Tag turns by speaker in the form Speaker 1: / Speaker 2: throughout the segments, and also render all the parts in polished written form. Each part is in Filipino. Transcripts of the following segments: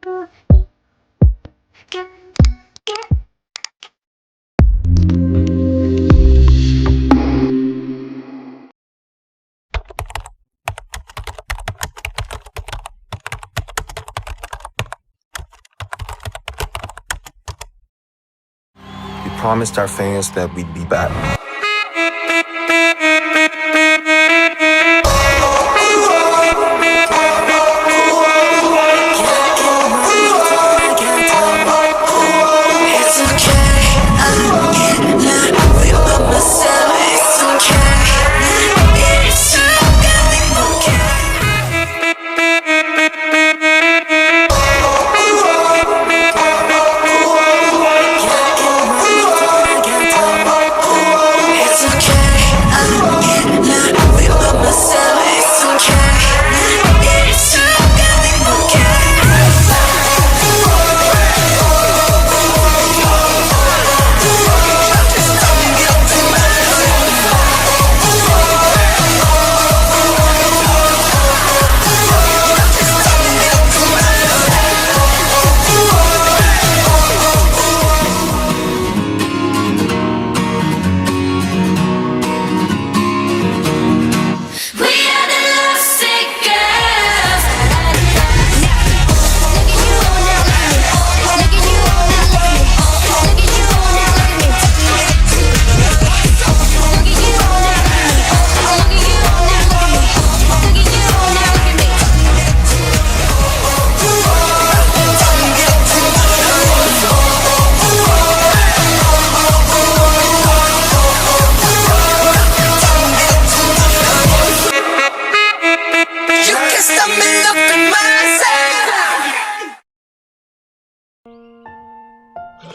Speaker 1: We promised our fans that we'd be back.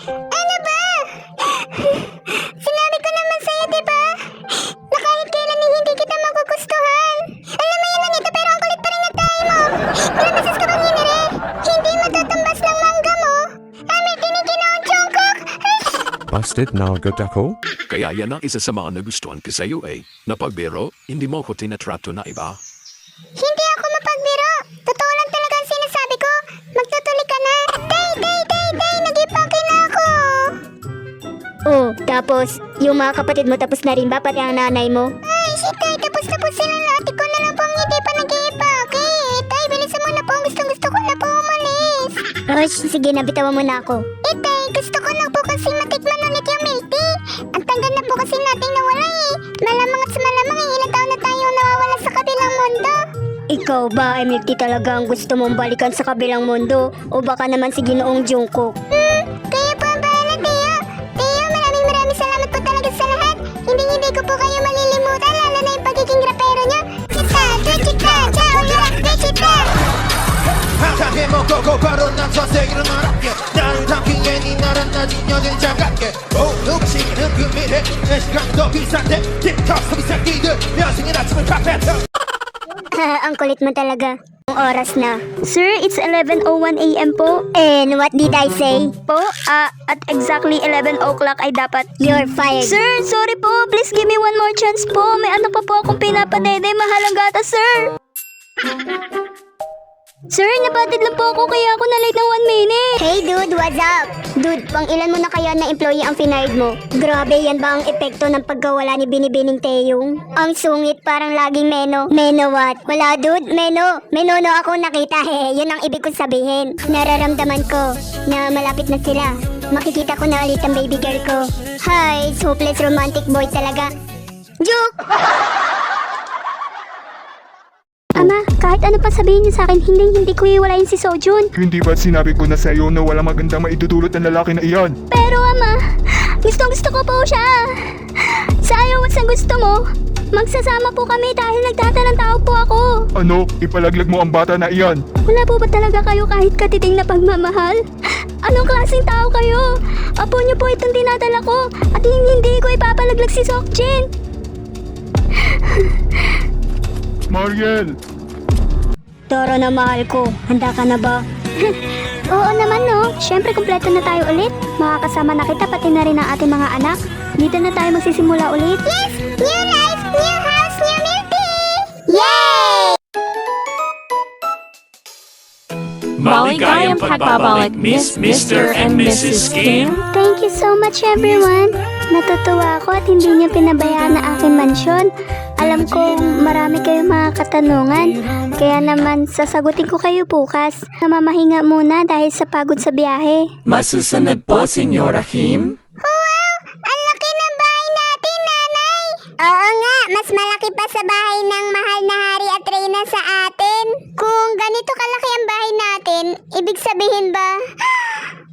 Speaker 2: Ano ba? Sinabi ko naman sa'yo, diba? Na kahit kailan ay hindi kita magugustuhan. Alam mo yun, Nonito, pero ang kulit pa rin ng tayo mo. Ilang beses ka bang hinire? Hindi matatumbas ng mangga mo. May tiniginaw ang Jungkook.
Speaker 3: Busted na agad ako?
Speaker 4: Kaya yan ang isa sa mga nagustuhan ko sa'yo na pagbiro, hindi mo ako tinatrato na iba.
Speaker 2: Hindi ako mapagbiro. Totoo lang talaga ang sinasabi ko. Magtutuloy ka na. Day, nag-ipake na ako.
Speaker 5: Oh, tapos, yung mga kapatid mo tapos na rin ba, pati ang nanay mo?
Speaker 2: Ay, shit, tay, tapos sila na. Ate ko na lang pong hindi pa nag-ipake. Tay, bilisan mo na po. Gusto ko na po umalis.
Speaker 5: Rush, sige, nabitawan mo na ako.
Speaker 2: Tay, gusto ko na po kasi matikman ulit yung milk tea. Ang tagal na po kasi nating nawala Malamang at sa malamang ilang taon na tayo nawawala sa kabilang mundo.
Speaker 5: Ikaw ba ay milk tea talaga ang gusto mong balikan sa kabilang mundo? O baka naman si Ginoong Jungkook?
Speaker 2: Kayo po ang bahala, Teo. Teo, maraming salamat po talaga sa lahat. Hindi ko po kayo malilimutan, lalo na yung pagiging rapero nyo. Chika, ciao, chika.
Speaker 6: 한상에 먹고 바로 난 전 세계로 날아게 나를 담기에 네 나란 낮은 여든 장갑게 움직이는 그 미래 내 시간도 비싼데 틱톡 소비 새끼들 여승의 아침을 카페터
Speaker 5: Ang kulit mo talaga. Ang oras na.
Speaker 7: Sir, it's 11:01 a.m. po.
Speaker 5: And what did I say?
Speaker 7: Po, at exactly 11 o'clock ay dapat.
Speaker 5: You're fired.
Speaker 7: Sir, sorry po. Please give me one more chance po. May anak pa po akong pinapadede. Mahalang gata, sir. Sir, napatid lang po ako kaya ako na-late ng 1 minute.
Speaker 5: Hey dude, what's up? Dude, pang ilan mo na kaya na employee ang finard mo? Grabe, yan ba ang epekto ng pagkawala ni Binibining Taeyong? Ang sungit, parang laging meno. Meno what? Wala dude, meno. Menono ako nakita, yun ang ibig kong sabihin. Nararamdaman ko na malapit na sila. Makikita ko na ulit ang baby girl ko. Hi, hopeless romantic boy talaga. Joke!
Speaker 7: Ama, kahit ano pa sabihin niyo sa akin, hindi ko iwalayin si Sojun.
Speaker 3: Hindi ba't sinabi ko na sa'yo na walang magandang maidudulot ng lalaki na iyan?
Speaker 7: Pero ama, gusto ko po siya. Sa ayaw at sa gusto mo, magsasama po kami dahil nagtatanang tao po ako.
Speaker 3: Ano? Ipalaglag mo ang bata na iyan?
Speaker 7: Wala po ba talaga kayo kahit katiting na pagmamahal? Anong klaseng tao kayo? Apo niyo po itong dinadala ko at hindi ko ipapalaglag si Sokjin.
Speaker 3: Mariel!
Speaker 5: Toro na mahal ko, handa ka na ba?
Speaker 7: Oo naman no, syempre kumpleto na tayo ulit. Makakasama na kita pati na rin ang ating mga anak. Dito na tayo magsisimula ulit.
Speaker 2: Yes! New life, new house, new milk tea! Yay!
Speaker 8: Maligayang pagbabalik, Miss, Mr. and Mrs. Kim.
Speaker 7: Thank you so much everyone. Natutuwa ako at hindi niyo pinabayaan ang aking mansyon. Alam ko marami kayong mga katanungan. Kaya naman sasagutin ko kayo bukas. Namamahinga muna dahil sa pagod sa biyahe.
Speaker 8: Masusunod po, Senyora Kim.
Speaker 2: Wow! Ang laki ng bahay natin, nanay! Oo nga, mas malaki pa sa bahay ng mahal na hari at reyna sa atin. Kung ganito kalaki ang bahay natin, ibig sabihin ba,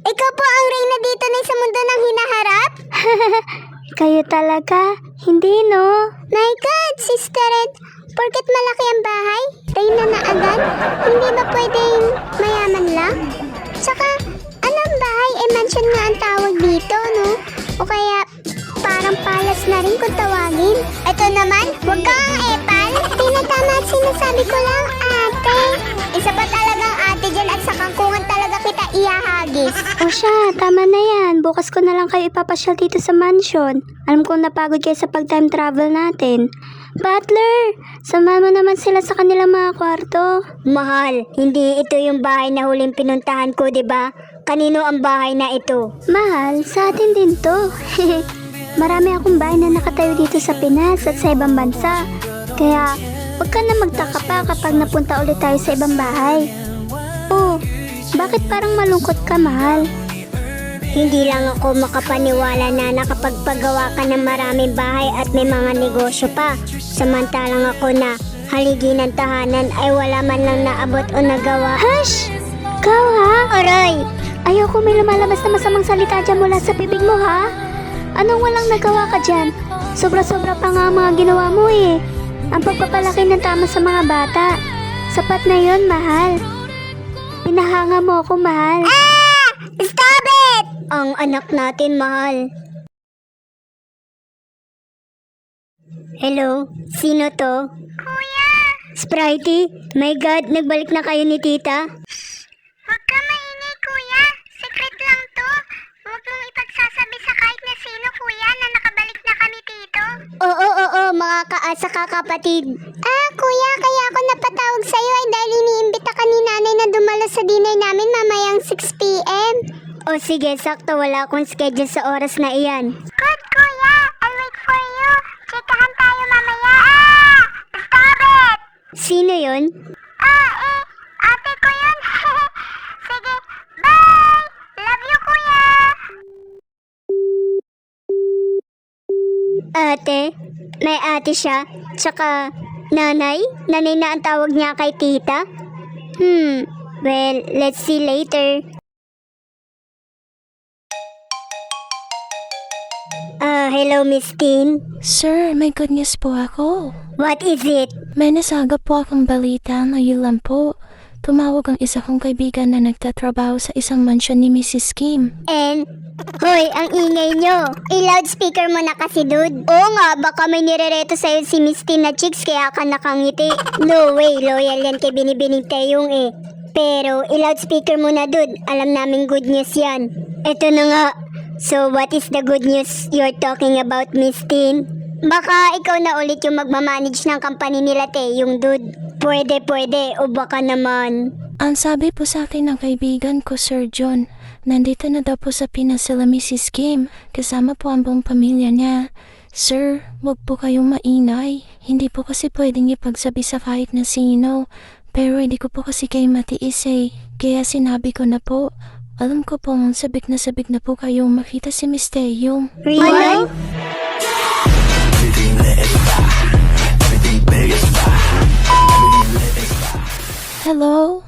Speaker 2: ikaw po ang reyna dito na sa mundo ng hinaharap?
Speaker 7: Kayo talaga? Hindi no?
Speaker 2: My God, Sister Red, porket malaki ang bahay, reyna na agad? Hindi ba pwedeng mayaman lang? Tsaka, anong bahay? Mansion nga ang tawag dito, no? O kaya, parang palas na rin kung tawagin. Ito naman, huwag kang epal. Tinatama at sinasabi ko lang, ate. Isa pa talagang ate dyan at sa kangkungan talaga kita ihahagis.
Speaker 7: O siya, tama na yan. Bukas ko na lang kayo ipapasyal dito sa mansion. Alam kong napagod kayo sa pag-time travel natin. Butler, samahan mo naman sila sa kanilang mga kwarto.
Speaker 5: Mahal, hindi ito yung bahay na huling pinuntahan ko, di ba? Kanino ang bahay na ito?
Speaker 7: Mahal, sa atin din to. Marami akong bahay na nakatayo dito sa Pinas at sa ibang bansa. Kaya, huwag ka na magtaka pa kapag napunta ulit tayo sa ibang bahay. Oh, bakit parang malungkot ka, mahal?
Speaker 5: Hindi lang ako makapaniwala na nakapagpagawa ka ng maraming bahay at may mga negosyo pa. Samantalang ako na haligi ng tahanan ay wala man lang naabot o nagawa.
Speaker 7: Hush! Ikaw ha?
Speaker 5: Aray!
Speaker 7: Ayoko may lumalabas na masamang salita dyan mula sa bibig mo ha? Anong walang nagawa ka dyan? Sobra-sobra pa nga ang mga ginawa mo eh. Ang pagpapalaki ng tama sa mga bata. Sapat na yon, mahal. Pinahanga mo ako, mahal.
Speaker 2: Stop it!
Speaker 5: Ang anak natin, mahal. Hello? Sino to?
Speaker 2: Kuya!
Speaker 5: Spritey? My God, nagbalik na kayo ni tita?
Speaker 2: Huwag ka maingay, kuya. Secret lang to. Huwag mong ipagsasabi sa kahit na sino, kuya, na nakabalik na kami dito.
Speaker 5: Oo, mga kaasa kakapatid.
Speaker 2: Kuya, kaya ako napatawag sa'yo ay dahil iniimbita ka ni nanay na dumalo sa dinner namin mamayang 6 p.m.
Speaker 5: O sige, sakto, wala akong schedule sa oras na iyan.
Speaker 2: Good, kuya. I'll wait for you. Chikahan tayo mamaya. Stop it!
Speaker 5: Sino yun?
Speaker 2: Ate ko yun. Sige, bye! Love you, kuya!
Speaker 5: Ate? May ate siya? Tsaka, nanay? Nanay na ang tawag niya kay tita? Well, let's see later. Hello, Miss Tin.
Speaker 9: Sir, may good news po ako.
Speaker 5: What is it?
Speaker 9: May nasaga po akong balita ngayon lang po. Tumawag ang isa kong kaibigan na nagtatrabaho sa isang mansyon ni Mrs. Kim.
Speaker 5: And, hoy, ang ingay nyo. I-loudspeaker mo na kasi, dude. Oo nga, baka may nirereto sa'yo si Miss Tin na chicks kaya ka nakangiti. No way, loyal yan kay Binibining Teyong eh. Pero, i-loudspeaker mo na, dude. Alam namin good news yan. Eto na nga. So, what is the good news you're talking about, Miss Tin? Baka ikaw na ulit yung magmamanage ng company nila, Teyong, dude. Pwede, o baka naman.
Speaker 9: Ang sabi po sa akin ng kaibigan ko, Sir John, nandito na daw po sa Pinas sila Mrs. Kim, kasama po ang buong pamilya niya. Sir, wag po kayong maingay. Hindi po kasi pwedeng ipagsabi sa kahit na sino. Pero hindi ko po kasi kayo matiis eh. Kaya sinabi ko na po. Alam ko po, sabik na po kayong makita si Miss Teyong.
Speaker 5: Really?
Speaker 9: Hello?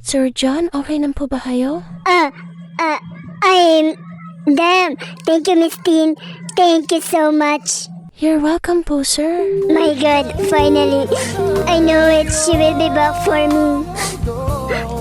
Speaker 9: Sir John, okay na po ba kayo?
Speaker 5: Damn. Thank you, Miss Tin. Thank you so much.
Speaker 9: You're welcome po, sir.
Speaker 5: My God, finally. I know it. She will be back for me.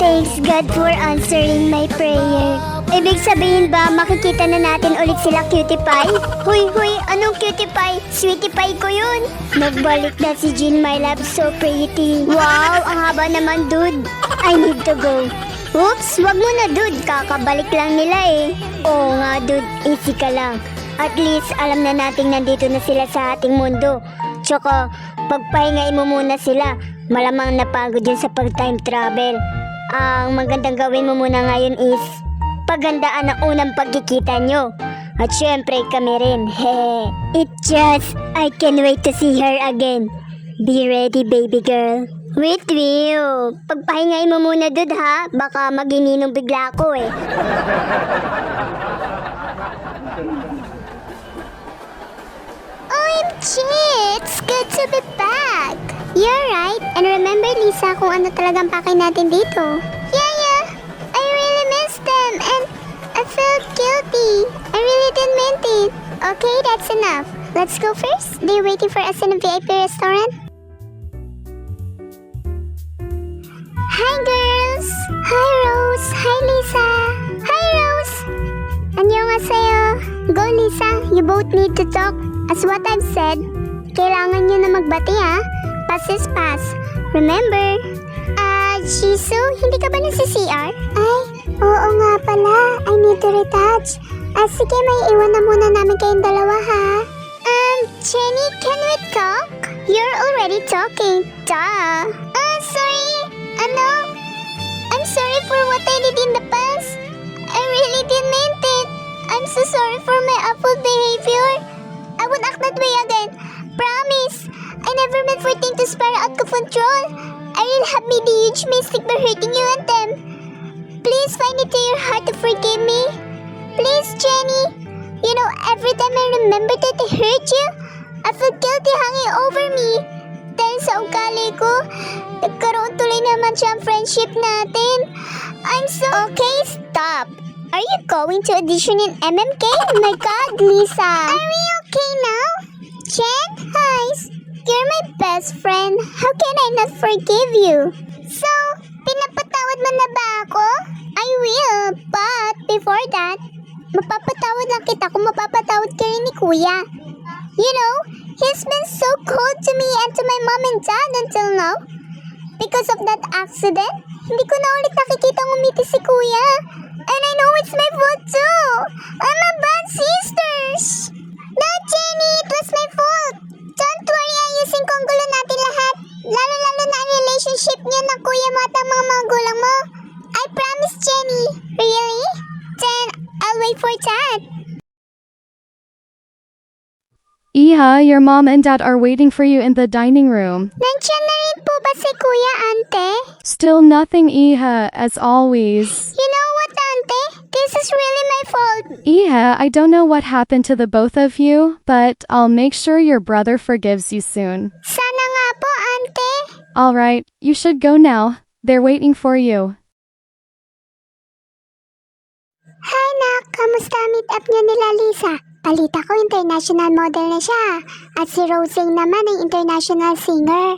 Speaker 5: Thanks God for answering my prayer. Ibig sabihin ba makikita na natin ulit sila, Cutie Pie? Huy, anong Cutie Pie? Sweetie Pie ko yun. Magbalik na si Jean, my love, so pretty. Wow, ang haba naman, dude. I need to go. Oops, wag mo na, dude. Kakabalik lang nila eh. Oo nga, dude. Easy ka lang. At least, alam na nating nandito na sila sa ating mundo. Tsaka, pagpahingain mo muna sila. Malamang napagod yun sa pag-time travel. Ang magandang gawin mo muna ngayon is pagandaan ang unang pagkikita nyo. At syempre kami rin. Hehe. It just, I can't wait to see her again. Be ready, baby girl. Wait, Will. Pagpahingayin mo muna, dude, ha? Baka magininong bigla ako, eh.
Speaker 2: OMG, it's good to be back. You're right. And remember, Lisa, kung ano talagang pakay natin dito. Yeah. I really miss them and I felt guilty. I really didn't mean it. Okay, that's enough. Let's go first. They're waiting for us in a VIP restaurant. Hi, girls. Hi, Rose. Hi, Lisa. Hi, Rose. Annyeonghaseyo. Go, Lisa. You both need to talk. As what I've said, kailangan nyo na magbati, ha? Pass is pass. Remember? Jisoo, hindi ka ba nasi-CR? Ay, oo nga pala. I need to retouch. Sige, may iwan na muna namin kayong dalawa, ha? Jenny, can we talk? You're already talking. Duh. Sorry. Ano? I'm sorry for what I did in the past. I really didn't mean it. I'm so sorry for my awful behavior. I won't act that way again. Promise. I never meant for things to spiral out of control. I really have made a huge mistake by hurting you and them. Please find it in your heart to forgive me. Please, Jenny. You know, every time I remember that I hurt you, I feel guilty hanging over me. Dahil sa ugali ko, nagkaroon tuloy naman siya ang friendship natin. I'm so... Okay, stop. Are you going to audition in MMK? My God, Lisa. Are we okay now? Jen, hi. You're my best friend. How can I not forgive you? So, pinapatawad mo na ba ako? I will, but before that, mapapatawad lang kita kung mapapatawad ka rin ni Kuya. You know, he's been so cold to me and to my mom and dad until now. Because of that accident, hindi ko na ulit nakikitang umiti si Kuya. And I know it's my fault too. I'm a bad sister. No, Jenny, it was my fault. Don't worry, ayusin ko ang gulo natin lahat. Lalo-lalo na ang relationship niyo ng kuya mo at ang mga magulang mo. I promise, Jenny. Really? Then, I'll wait for that.
Speaker 8: Iha, your mom and dad are waiting for you in the dining room.
Speaker 2: Nandiyan na rin po ba si Kuya, Ante?
Speaker 8: Still nothing, Iha, as always.
Speaker 2: You know what, Ante? This is really my fault.
Speaker 8: Iha, I don't know what happened to the both of you, but I'll make sure your brother forgives you soon.
Speaker 2: Sana nga po, Ante.
Speaker 8: Alright, you should go now. They're waiting for you.
Speaker 2: Hi, Nak. Kamusta meet up niyo nila, Lisa? Balita ko, international model na siya. At si Rosing naman ay international singer.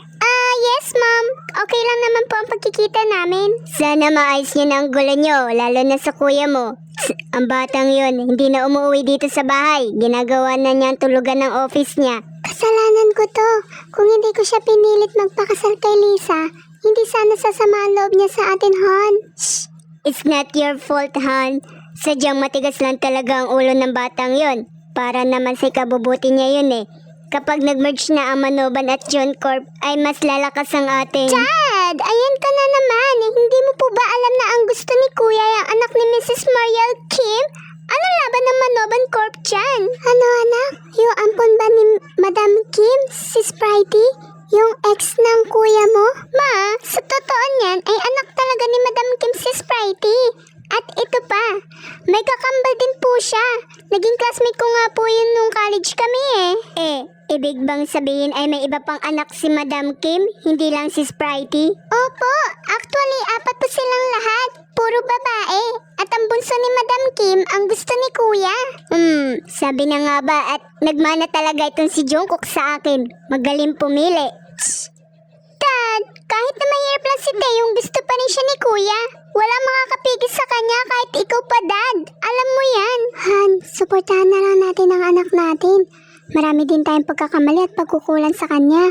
Speaker 2: Yes, Ma'am. Okay lang naman po ang pagkikita namin.
Speaker 5: Sana maayos niyo na ang gulo nyo, lalo na sa kuya mo. Ang batang yon, hindi na umuwi dito sa bahay. Ginagawa na niya ang tulugan ng office niya.
Speaker 2: Kasalanan ko to. Kung hindi ko siya pinilit magpakasal kay Lisa, hindi sana sasama ang loob niya sa atin, Han.
Speaker 5: Shh! It's not your fault, Han. Sadyang matigas lang talaga ang ulo ng batang yon. Para naman sa ikabubuti niya yun eh. Kapag nag-merge na ang Manoban at John Corp, ay mas lalakas ang ating...
Speaker 2: Dad! Ayan ka na naman. Hindi mo po ba alam na ang gusto ni Kuya yung anak ni Mrs. Mariel Kim? Ano laban ng Manoban Corp dyan? Ano, anak? Yung ampon ba ni Madam Kim, si Spritey? Yung ex ng kuya mo? Ma, sa totoo niyan ay anak talaga ni Madam Kim si Spritey. At ito pa, may kakambal din po siya. Naging classmate ko nga po yun nung college kami eh.
Speaker 5: Ibig bang sabihin ay may iba pang anak si Madam Kim, hindi lang si Spritey?
Speaker 2: Opo, actually 4 po silang lahat. Puro babae. At ang bunso ni Madam Kim ang gusto ni Kuya.
Speaker 5: Sabi na nga ba at nagmana talaga itong si Jungkook sa akin. Magaling pumili.
Speaker 2: Dad, kahit na mahirap lang si Taeyong gusto pa rin siya ni Kuya. Wala makakapigil sa kanya kahit ikaw pa, Dad. Alam mo yan. Han, suportahan na lang natin ang anak natin. Marami din tayong pagkakamali at pagkukulan sa kanya.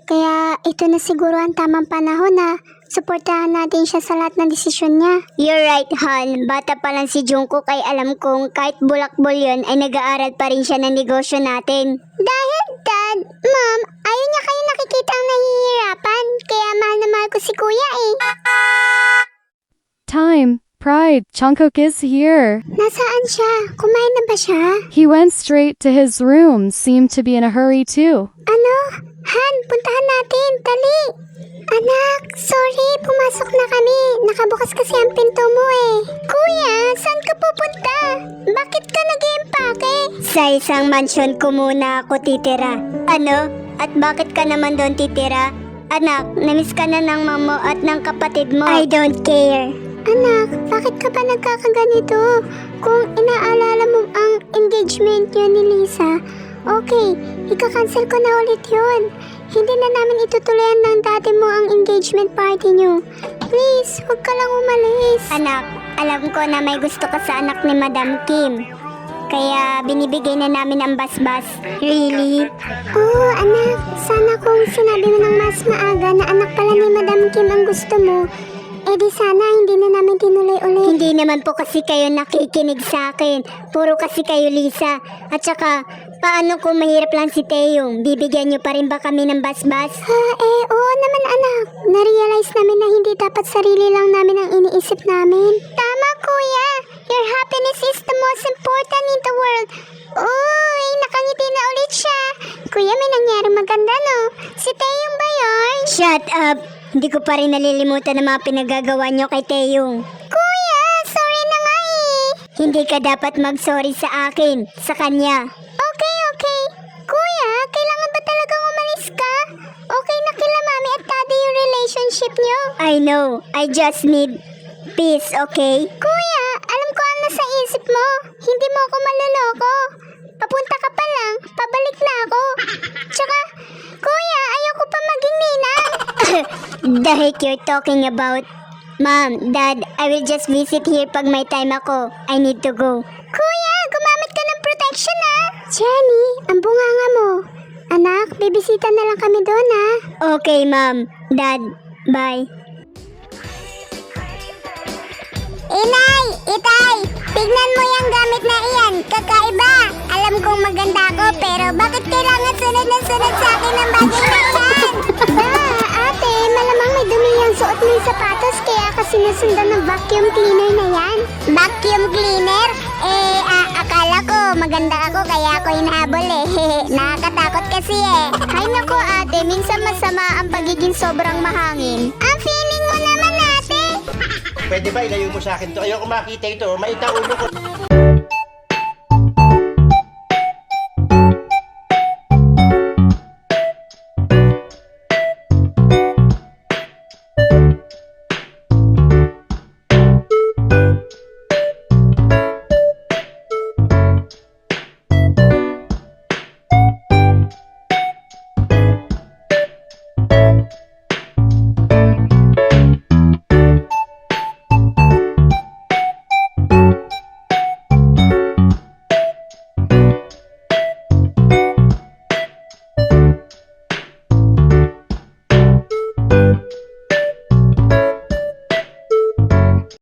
Speaker 2: Kaya ito na siguro ang tamang panahon na suportahan natin siya sa lahat ng desisyon niya.
Speaker 5: You're right, Han. Bata pa lang si Jungkook ay alam kong kahit bulakbol yun ay nag-aaral pa rin siya ng negosyo natin.
Speaker 2: Dahil, Dad, Mom, ayaw niya kayo nakikita ang nahihirapan. Kaya mahal na mahal ko si Kuya eh.
Speaker 8: time. Pride, Jungkook is here.
Speaker 2: Nasaan siya? Kumain na ba siya?
Speaker 8: He went straight to his room, seemed to be in a hurry too.
Speaker 2: Ano? Han, puntahan natin. Dali. Anak, sorry, pumasok na kami. Nakabukas kasi ang pinto mo eh. Kuya, saan ka pupunta? Bakit ka nag-iimpake?
Speaker 5: Sa isang mansyon ko muna ako titira. Ano? At bakit ka naman doon titira? Anak, namiss ka na ng mamo at ng kapatid mo. I don't care.
Speaker 2: Anak, bakit ka ba nagkakaganito? Kung inaalala mo ang engagement niyo ni Lisa, okay, ika-cancel ko na ulit yun. Hindi na namin itutuloyan ng dati mo ang engagement party niyo. Please, huwag ka lang umalis.
Speaker 5: Anak, alam ko na may gusto ka sa anak ni Madam Kim. Kaya binibigay na namin ang basbas. Really?
Speaker 2: Oo, anak. Sana kung sinabi mo ng mas maaga na anak pala ni Madam Kim ang gusto mo, eh di sana hindi na namin tinuloy ulit.
Speaker 5: Hindi naman po kasi kayo nakikinig sa akin. Puro kasi kayo, Lisa. At saka, paano kung mahirap lang si Taeyong? Bibigyan niyo pa rin ba kami ng basbas?
Speaker 2: Oo naman anak. Na-realize namin na hindi dapat sarili lang namin ang iniisip namin. Tama kuya. Your happiness is the most important in the world. Uy, nakangiti na ulit siya. Kuya, may nangyari maganda no? Si Taeyong ba yun?
Speaker 5: Shut up! Hindi ko pa rin nalilimutan ang mga pinagagawa niyo kay Taeyong.
Speaker 2: Kuya, sorry na nga eh.
Speaker 5: Hindi ka dapat mag-sorry sa akin, sa kanya.
Speaker 2: Okay. Kuya, kailangan ba talagang umalis ka? Okay na kila mami at daddy yung relationship niyo?
Speaker 5: I know, I just need peace, okay?
Speaker 2: Kuya, alam ko ang nasa isip mo. Hindi mo ako maloloko. Papunta ka pa lang, pabalik na ako. Tsaka, kuya, ayoko pa maging ninang.
Speaker 5: The heck you're talking about? Mom, Dad, I will just visit here pag may time ako. I need to go.
Speaker 2: Kuya, gumamit ka ng protection ah. Jenny, ang bunganga mo. Anak, bibisita na lang kami doon ah.
Speaker 5: Okay, Mom. Dad, bye.
Speaker 2: Inay! Itay! Tignan mo yung gamit na iyan. Kakaiba. Alam kong maganda ako pero bakit kailangan sunod na sunod sa akin ang bagay na iyan? Ate, malamang may dumi yung suot mo yung sapatos kaya kasi nasundan ng vacuum cleaner na yan. Vacuum cleaner? Akala ko maganda ako kaya ako hinahabol eh. Nakakatakot kasi eh. Ay nako ate, minsan masama ang pagiging sobrang mahangin. Ang feeling mo naman ate.
Speaker 10: Pwede ba ilayo mo sa akin to? Ayoko makita ito. Maitaulo ko.